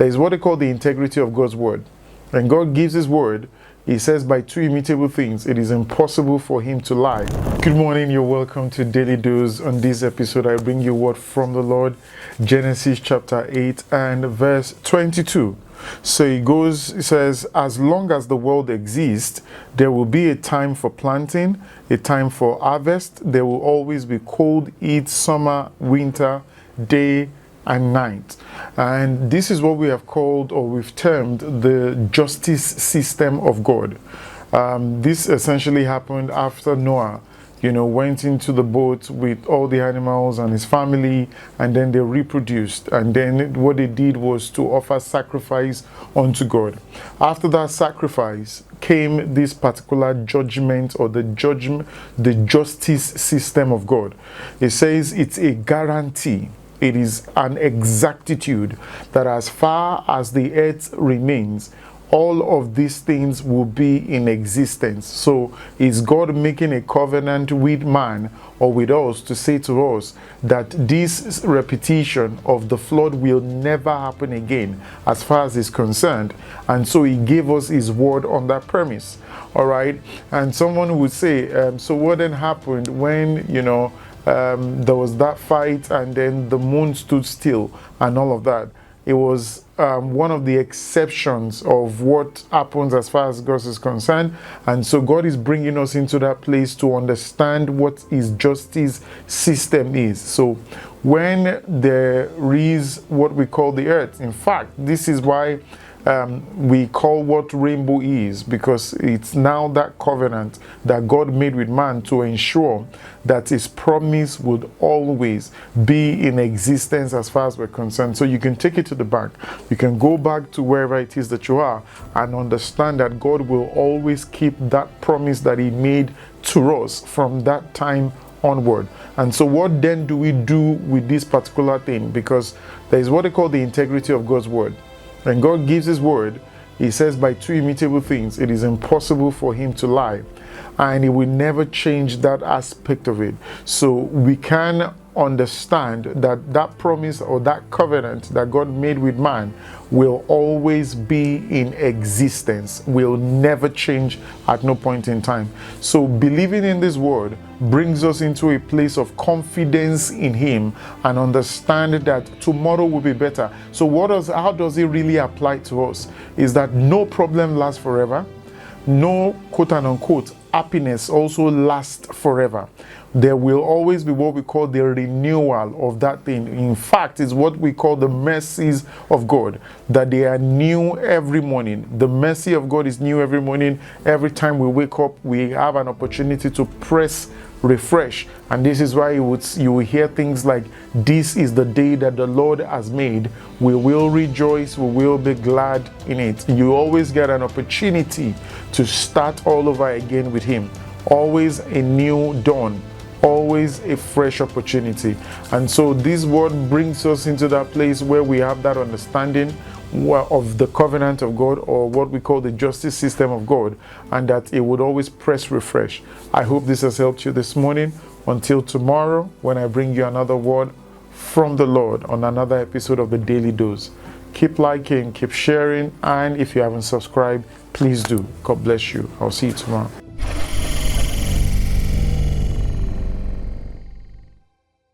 There is what they call the integrity of God's word. When God gives his word, he says by two immutable things, it is impossible for him to lie. Good morning, you're welcome to Daily Dose. On this episode, I bring you word from the Lord, Genesis chapter 8 and verse 22. So it says, as long as the world exists, there will be a time for planting, a time for harvest. There will always be cold, heat, summer, winter, day, and night. And this is what we have called, or we've termed, the justice system of God. This essentially happened after Noah went into the boat with all the animals and his family, and then they reproduced. And then what they did was to offer sacrifice unto God. After that sacrifice came this particular judgment, or the justice system of God. It says it's a guarantee. It is an exactitude that as far as the earth remains, all of these things will be in existence. So is God making a covenant with man or with us to say to us that this repetition of the flood will never happen again as far as is concerned? And so he gave us his word on that premise. All right. And someone would say, so what then happened when, there was that fight and then the moon stood still and all of that? It was one of the exceptions of what happens as far as God is concerned. And so God is bringing us into that place to understand what his justice system is. So when there is what we call the earth, in fact, this is why we call what rainbow is, because it's now that covenant that God made with man to ensure that his promise would always be in existence as far as we're concerned. So you can take it to the bank. You can go back to wherever it is that you are and understand that God will always keep that promise that he made to us from that time onward. And so what then do we do with this particular thing? Because there is what they call the integrity of God's word. When God gives his word, he says by two immutable things, it is impossible for him to lie. And he will never change that aspect of it. So we can understand that that promise or that covenant that God made with man will always be in existence, will never change at no point in time. So believing in this word brings us into a place of confidence in him and understand that tomorrow will be better. So how does it really apply to us? Is that no problem lasts forever. No quote and unquote happiness also lasts forever. There will always be what we call the renewal of that thing. In fact, it's what we call the mercies of God, that they are new every morning. The mercy of God is new every morning. Every time we wake up, we have an opportunity to press refresh. And this is why you will hear things like, this is the day that the Lord has made. We will rejoice. We will be glad in it. You always get an opportunity to start all over again with him. Always a new dawn. Always a fresh opportunity. And so this word brings us into that place where we have that understanding of the covenant of God, or what we call the justice system of God, and that it would always press refresh. I hope this has helped you this morning. Until tomorrow, when I bring you another word from the Lord on another episode of the Daily Dose. Keep liking, keep sharing, and if you haven't subscribed, please do. God bless you. I'll see you tomorrow.